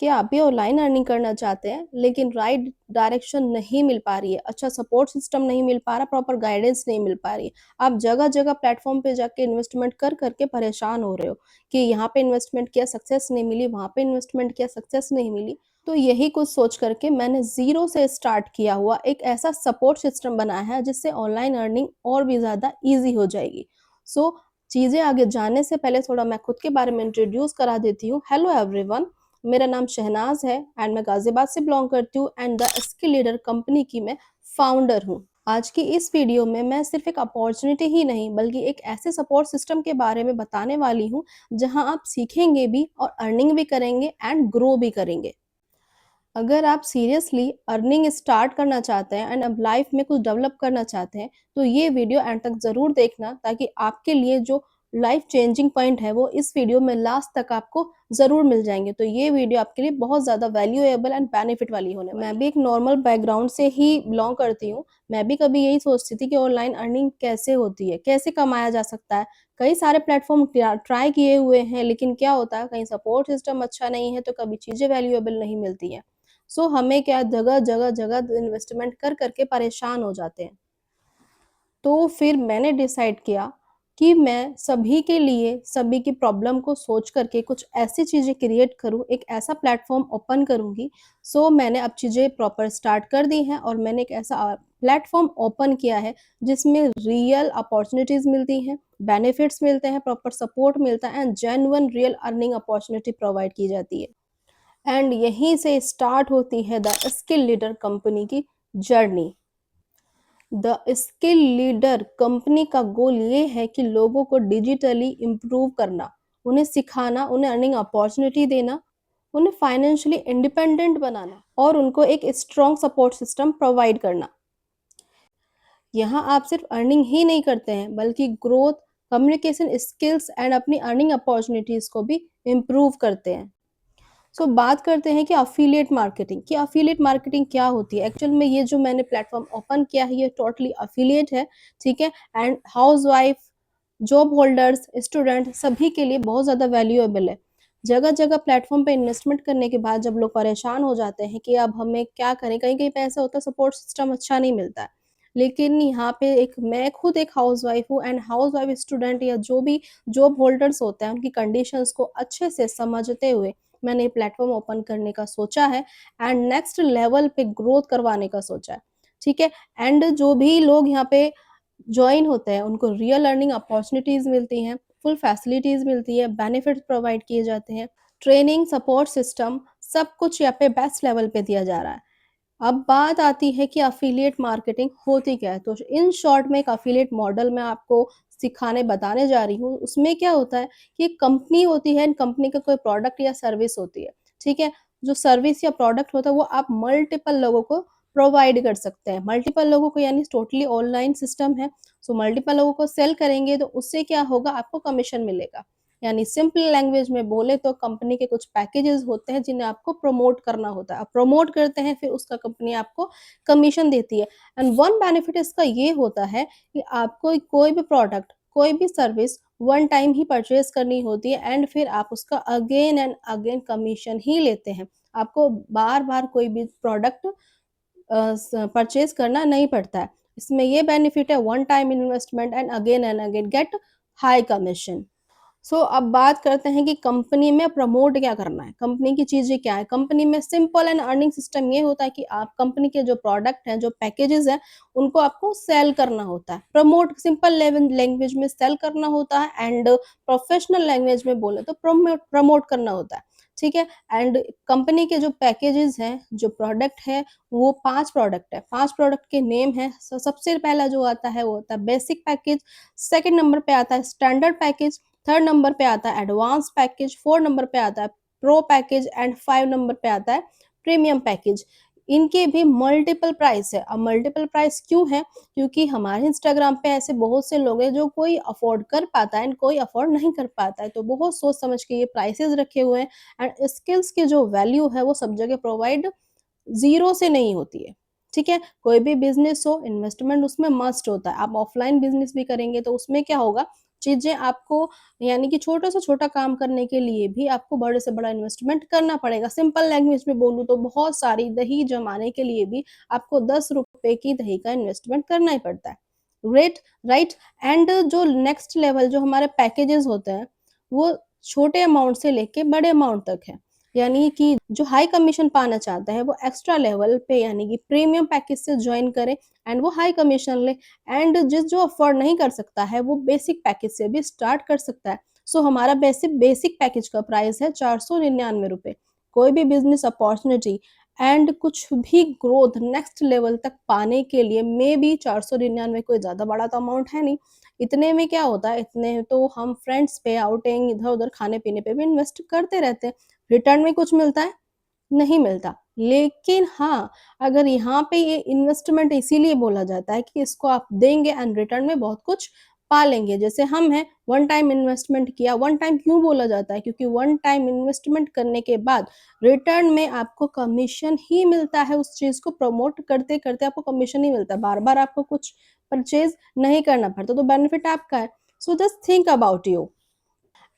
क्या आप भी ऑनलाइन अर्निंग करना चाहते हैं लेकिन राइट डायरेक्शन नहीं मिल पा रही है, अच्छा सपोर्ट सिस्टम नहीं मिल पा रहा, प्रॉपर गाइडेंस नहीं मिल पा रही है। आप जगह-जगह प्लेटफ़ॉर्म पे जाके इन्वेस्टमेंट कर के परेशान हो रहे हो कि यहाँ पे इन्वेस्टमेंट किया सक्सेस नहीं मिली, वहाँ पे इन्वेस्टमेंट किया सक्सेस नहीं मिली। तो यही कुछ सोच कर के मैंने ज़ीरो से स्टार्ट किया हुआ एक ऐसा सपोर्ट सिस्टम बनाया है जिससे ऑनलाइन अर्निंग और भी ज़्यादा ईज़ी हो जाएगी। सो चीज़ें आगे जानने से पहले थोड़ा मैं खुद के बारे में इंट्रोड्यूस करा देती हूँ। हेलो एवरीवन, मेरा नाम शहनाज़ है एंड मैं गाज़ियाबाद से बिलॉन्ग करती हूँ and the skill leader company की मैं फाउंडर हूँ। आज की इस वीडियो में मैं सिर्फ एक अपॉर्च्युनिटी ही नहीं बल्कि एक ऐसे सपोर्ट सिस्टम के बारे में बताने वाली हूँ जहाँ आप सीखेंगे भी और अर्निंग भी करेंगे एंड ग्रो भी करेंगे। अगर आप सीरियसली अर्निंग स्टार्ट करना चाहते हैं एंड अब लाइफ में कुछ डेवलप करना चाहते हैं, तो ये वीडियो एंड तक ज़रूर देखना ताकि आपके लिए जो लाइफ चेंजिंग पॉइंट है वो इस वीडियो में लास्ट तक आपको ज़रूर मिल जाएँगे। तो ये वीडियो आपके लिए बहुत ज़्यादा वैल्यूएबल एंड बेनिफिट वाली होने वाली है। मैं भी एक नॉर्मल बैकग्राउंड से ही बिलॉन्ग करती हूँ। मैं भी कभी यही सोचती थी कि ऑनलाइन अर्निंग कैसे होती है, कैसे कमाया जा सकता है। कई सारे प्लेटफ़ॉर्म ट्राई किए हुए हैं लेकिन क्या होता है कहीं सपोर्ट सिस्टम अच्छा नहीं है तो कभी चीज़ें वैल्यूएबल नहीं मिलती हैं। सो हमें क्या जगह इन्वेस्टमेंट कर के परेशान हो जाते हैं। तो फिर मैंने डिसाइड किया कि मैं सभी के लिए, सभी की प्रॉब्लम को सोच करके कुछ ऐसी चीज़ें क्रिएट करूँ, एक ऐसा प्लेटफ़ॉर्म ओपन करूँगी। सो मैंने अब चीज़ें प्रॉपर स्टार्ट कर दी हैं और मैंने एक ऐसा प्लेटफ़ॉर्म ओपन किया है, जिसमें रियल अपॉर्च्युनिटीज़ मिलती हैं, बेनिफिट्स मिलते हैं, प्रॉपर सपोर्ट मिलता है and genuine real earning opportunity provide की जाती है। एंड यहीं से स्टार्ट होती है द स्किल लीडर कंपनी की journey. The skill leader company का गोल ये है कि लोगों को डिजिटली इम्प्रूव करना, उन्हें सिखाना, उन्हें अर्निंग अपॉर्चुनिटी देना, उन्हें फाइनेंशियली इंडिपेंडेंट बनाना और उनको एक स्ट्रॉन्ग सपोर्ट सिस्टम प्रोवाइड करना। यहाँ आप सिर्फ अर्निंग ही नहीं करते हैं बल्कि ग्रोथ, कम्युनिकेशन स्किल्स एंड अपनी अर्निंग अपॉर्चुनिटीज को भी इम्प्रूव करते हैं। बात करते हैं कि अफिलिएट मार्केटिंग क्या होती है? एक्चुअल में ये जो मैंने प्लेटफ़ॉर्म ओपन किया है ये टोटली अफिलिएट है, ठीक है? And housewife, job holders, student सभी के लिए बहुत ज़्यादा वैल्यूएबल है। जगह-जगह प्लेटफ़ॉर्म पे इन्वेस्टमेंट करने के बाद जब लोग परेशान हो जाते हैं कि अब हमें क्या करें? कहीं-कहीं पे ऐसा होता है सपोर्ट सिस्टम अच्छा नहीं मिलता है। लेकिन यहाँ पे एक मैं खुद एक हाउसवाइफ हूँ एंड हाउसवाइफ स्टूडेंट या जो भी जॉब होल्डर्स होते हैं उनकी कंडीशंस को अच्छे से समझते हुए मैंने ये प्लेटफ़ॉर्म ओपन करने का सोचा है एंड नेक्स्ट लेवल पे ग्रोथ करवाने का सोचा है, ठीक है? एंड जो भी लोग यहाँ पे जॉइन होते हैं, उनको रियल अर्निंग अपॉर्च्युनिटीज़ मिलती हैं, फुल फैसिलिटीज़ मिलती है, बेनिफिट्स प्रोवाइड किए जाते हैं, ट्रेनिंग, सपोर्ट सिस्टम सब कुछ यहाँ पे बेस्ट लेवल पे दिया जा रहा है। अब बात आती है कि एफ़िलिएट मार्केटिंग होती क्या है? तो इन शॉर्ट में एक एफ़िलिएट मॉडल मैं आपको सिखाने बताने जा रही हूँ। उसमें क्या होता है कि एक कंपनी होती है एंड कंपनी का कोई प्रोडक्ट या सर्विस होती है, ठीक है? जो सर्विस या प्रोडक्ट होता है वो आप मल्टीपल लोगों को प्रोवाइड कर सकते हैं। मल्टीपल लोगों को यानी टोटली ऑनलाइन सिस्टम है। मल्टीपल लोगों को सेल करेंगे तो उससे क्या होगा आपको कमीशन मिलेगा। यानी सिंपल लैंग्वेज में बोले तो कंपनी के कुछ पैकेजेस होते हैं जिन्हें आपको प्रमोट करना होता है। आप प्रमोट करते हैं फिर उसका कंपनी आपको कमीशन देती है एंड वन बेनिफिट इसका ये होता है कि आपको कोई भी प्रोडक्ट, कोई भी सर्विस वन टाइम ही परचेज़ करनी होती है एंड फिर आप उसका अगेन एंड अगेन कमीशन ही लेते हैं। आपको बार-बार कोई भी प्रोडक्ट परचेज़ करना नहीं पड़ता है। इसमें ये बेनिफिट है one time investment and again get high commission. अब बात करते हैं कि कंपनी में प्रमोट क्या करना है, कंपनी की चीज़ें क्या है? कंपनी में सिंपल एंड अर्निंग सिस्टम ये होता है कि आप कंपनी के जो प्रोडक्ट हैं, जो पैकेजेज़ हैं, उनको आपको सेल करना होता है। प्रमोट सिंपल लेवन लैंग्वेज में सेल करना होता है एंड प्रोफेशनल लैंग्वेज में बोले तो प्रमोट प्रमोट करना होता है, ठीक है? एंड कंपनी के जो पैकेजेज़ हैं, जो प्रोडक्ट है, वो 5 प्रोडक्ट है। 5 प्रोडक्ट के नेम हैं। सबसे पहला जो आता है, वो होता है बेसिक पैकेज, सेकंड नंबर पे आता है स्टैंडर्ड पैकेज, थर्ड नंबर पे आता है एडवांस पैकेज, 4 नंबर पे आता है प्रो पैकेज एंड 5 नंबर पे आता है प्रीमियम पैकेज। इनके भी मल्टीपल प्राइस है। अब मल्टीपल प्राइस क्यों है? क्योंकि हमारे इंस्टाग्राम पे ऐसे बहुत से लोग हैं जो कोई अफोर्ड कर पाता है एंड कोई अफोर्ड नहीं कर पाता है। तो बहुत सोच समझ के ये प्राइसेज़ रखे हुए हैं एंड स्किल्स की जो वैल्यू है वो सब जगह प्रोवाइड ज़ीरो से नहीं होती है, ठीक है? कोई भी बिज़नेस हो, इन्वेस्टमेंट उसमें मस्ट होता है। आप ऑफ़लाइन बिज़नेस भी करेंगे तो उसमें क्या होगा, चीज़ें आपको यानी कि छोटे से छोटा काम करने के लिए भी आपको बड़े से बड़ा इन्वेस्टमेंट करना पड़ेगा। सिंपल लैंग्वेज में बोलूँ तो बहुत सारी दही जमाने के लिए भी आपको ₹10 की दही का इन्वेस्टमेंट करना ही पड़ता है। Great, right? एंड जो नेक्स्ट लेवल जो हमारे पैकेजेज़ होते हैं, वो छोटे अमाउंट से लेके बड़े अमाउंट तक है। यानी कि जो हाई कमीशन पाना चाहता है, वो एक्स्ट्रा लेवल पे यानी कि प्रीमियम पैकेज से जॉइन करे एंड वो हाई कमीशन ले एंड जो अफ़ोर्ड नहीं कर सकता है, वो बेसिक पैकेज से भी स्टार्ट कर सकता है। सो हमारा बेसिक पैकेज का प्राइस है ₹499। कोई भी बिज़नेस अपॉर्च्युनिटी एंड कुछ भी ग्रोथ नेक्स्ट लेवल तक पाने के लिए मेबी 499 कोई ज़्यादा बड़ा तो अमाउंट है नहीं। इतने में क्या होता है, इतने तो हम फ्रेंड्स पे आउटिंग इधर-उधर खाने-पीने पे भी इन्वेस्ट करते रहते हैं। रिटर्न में कुछ मिलता है? नहीं मिलता। लेकिन हाँ, अगर यहाँ पे ये इन्वेस्टमेंट इसीलिए बोला जाता है कि इसको आप देंगे एंड रिटर्न में बहुत कुछ पा लेंगे। जैसे हम हैं, वन टाइम इन्वेस्टमेंट किया, वन टाइम क्यों बोला जाता है? क्योंकि वन टाइम इन्वेस्टमेंट करने के बाद रिटर्न में आपको कमीशन ही मिलता है, उस चीज़ को प्रमोट करते-करते आपको कमीशन ही मिलता है। बार-बार आपको कुछ परचेज़ नहीं करना पड़ता, तो बेनिफिट आपका है। So just think about you.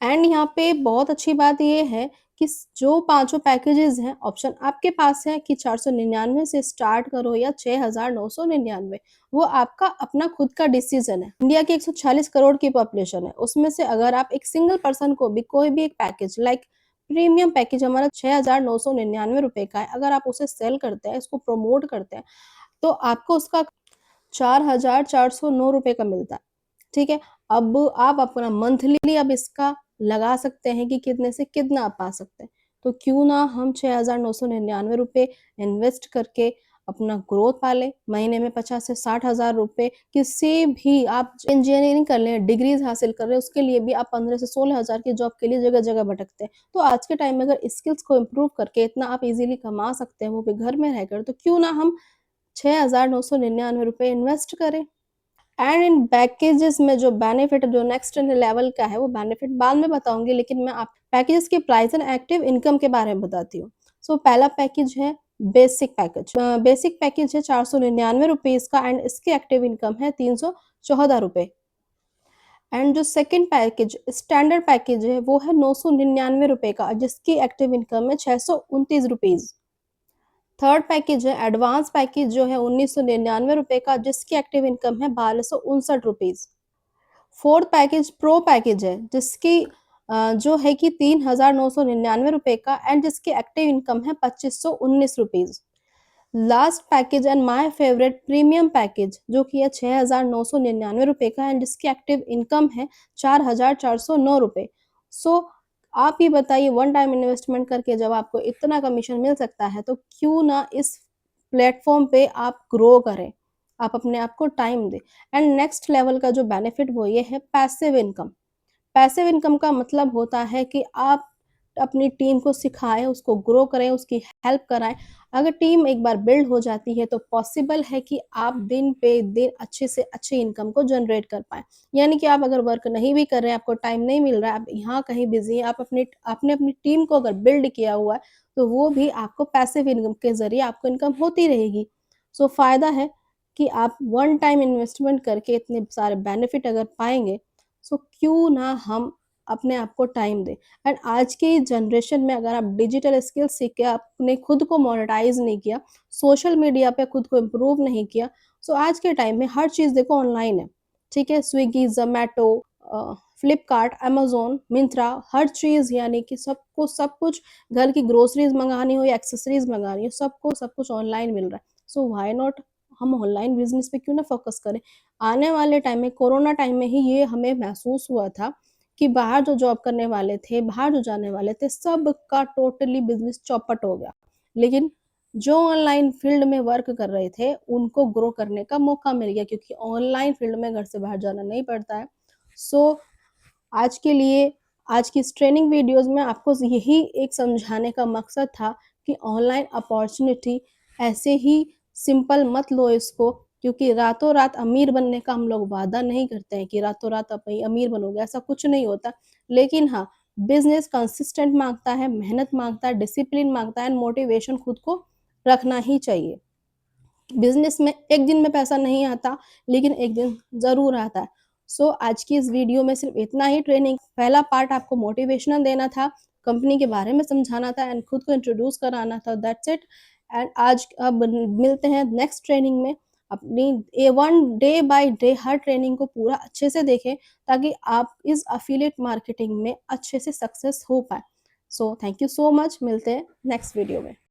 And यहाँ पे बहुत अच्छी बात ये है कि जो पाँचों पैकेजेज़ हैं, ऑप्शन आपके पास है कि 499 से स्टार्ट करो या 6,999 वो आपका अपना खुद का डिसीज़न है। इंडिया की 140 करोड़ की पॉपुलेशन है, उसमें से अगर आप एक सिंगल पर्सन को भी कोई भी एक पैकेज लाइक प्रीमियम पैकेज हमारा ₹6,999 का है, अगर आप उसे सेल करते हैं, इसको प्रमोट करते हैं, तो आपको उसका ₹4,409 का मिलता है, ठीक है? अब आप अपना मंथली अब इसका लगा सकते हैं कि कितने से कितना आप पा सकते हैं। तो क्यों ना हम ₹6,999 इन्वेस्ट करके अपना ग्रोथ पालें, महीने में 50 से 60 हज़ार रुपए किसी भी आप इंजीनियरिंग कर लें, डिग्रीज़ हासिल कर रहे हैं, उसके लिए भी आप 15 से 16 हज़ार की जॉब के लिए जगह-जगह भटकते हैं। तो आज के टाइम में अगर स्किल्स को इम्प्रूव करके इतना आप ईज़िली कमा सकते हैं, वो भी घर में रहकर, तो क्यों ना हम ₹6,999 इन्वेस्ट करें। एंड इन पैकेजेस में जो बेनिफिट जो नेक्स्ट लेवल का है, वो बेनिफिट बाद में बताऊँगी, लेकिन मैं आप पैकेजेस के प्राइस एंड एक्टिव इनकम के बारे में बताती हूँ। सो पहला पैकेज है बेसिक पैकेज। बेसिक पैकेज है ₹499 का एंड इसकी एक्टिव इनकम है ₹314 एंड जो सेकंड पैकेज स्टैंडर्ड पैकेज है, वो है ₹999 का जिसकी एक्टिव इनकम है ₹629। थर्ड पैकेज है एडवांस पैकेज जो है ₹1999 का जिसकी एक्टिव इनकम है ₹1259। फोर्थ पैकेज प्रो पैकेज है जिसकी जो है कि ₹3,999 का एंड जिसकी एक्टिव इनकम है ₹2,519। Last package and my favourite premium package जो कि है ₹6,999 का एंड जिसकी एक्टिव इनकम है ₹4,409। सो आप ही बताइए वन टाइम इन्वेस्टमेंट करके जब आपको इतना कमीशन मिल सकता है तो क्यों ना इस प्लेटफ़ॉर्म पे आप ग्रो करें, आप अपने आप को टाइम दें। एंड नेक्स्ट लेवल का जो बेनिफिट वो ये है पैसिव इनकम। पैसिव इनकम का मतलब होता है कि आप अपनी टीम को सिखाएँ, उसको ग्रो करें, उसकी हेल्प कराएँ। अगर टीम एक बार बिल्ड हो जाती है तो पॉसिबल है कि आप दिन पे दिन अच्छे से अच्छी इनकम को जनरेट कर पाएँ। यानी कि आप अगर वर्क नहीं भी कर रहे हैं, आपको टाइम नहीं मिल रहा है, आप यहाँ कहीं बिज़ी हैं, आपने अपनी टीम को अगर बिल्ड किया हुआ है, तो वो भी आपको पैसिव इनकम के ज़रिए आपको इनकम होती रहेगी। सो फ़ायदा है कि आप वन टाइम इन्वेस्टमेंट करके इतने सारे बेनिफिट अगर पाएँगे सो क्यों ना हम अपने आप को टाइम दें। एंड आज की जनरेशन में अगर आप डिजिटल स्किल सीख के आपने खुद को मोनेटाइज नहीं किया, सोशल मीडिया पे खुद को इम्प्रूव नहीं किया, सो आज के टाइम में हर चीज़ देखो ऑनलाइन है, ठीक है? स्विगी, ज़ोमैटो फ्लिपकार्ट, अमेज़न, मिंत्रा हर चीज़ यानी कि सबको सब कुछ घर की ग्रोसरीज़ मँगानी हो या एक्सेसरीज़ मँगानी हो, सबको सब कुछ ऑनलाइन मिल रहा है। सो व्हाई नॉट हम ऑनलाइन बिज़नेस पे क्यों ना फ़ोकस करें? आने वाले टाइम में कोरोना टाइम में ही ये हमें महसूस हुआ था कि बाहर जो जॉब करने वाले थे, बाहर जो जाने वाले थे, सबका टोटली बिज़नेस चौपट हो गया। लेकिन जो ऑनलाइन फ़ील्ड में वर्क कर रहे थे, उनको ग्रो करने का मौका मिल गया क्योंकि ऑनलाइन फ़ील्ड में घर से बाहर जाना नहीं पड़ता है। सो आज के लिए आज की इस ट्रेनिंग वीडियोज़ में आपको यही एक समझाने का मकसद था कि ऑनलाइन अपॉर्च्युनिटी ऐसे ही सिंपल मत लो इसको क्योंकि रातों-रात अमीर बनने का हम लोग वादा नहीं करते हैं कि रातों-रात आप अमीर बनोगे, ऐसा कुछ नहीं होता। लेकिन हाँ, बिज़नेस कंसिस्टेंट माँगता है, मेहनत माँगता है, डिसिप्लिन माँगता है एंड मोटिवेशन खुद को रखना ही चाहिए। बिज़नेस में एक दिन में पैसा नहीं आता, लेकिन एक दिन ज़रूर आता है। सो आज की इस वीडियो में सिर्फ इतना ही। ट्रेनिंग पहला पार्ट आपको मोटिवेशनल देना था, कंपनी के बारे में समझाना था एंड खुद को इंट्रोड्यूस कराना था, दैट्स इट। एंड आज अब मिलते हैं नेक्स्ट ट्रेनिंग में। अपनी A1 day by day her training को पूरा अच्छे से देखें, ताकि आप इस एफिलिएट मार्केटिंग में अच्छे से सक्सेस हो पाएँ। So thank you so much, मिलते हैं नेक्स्ट वीडियो में।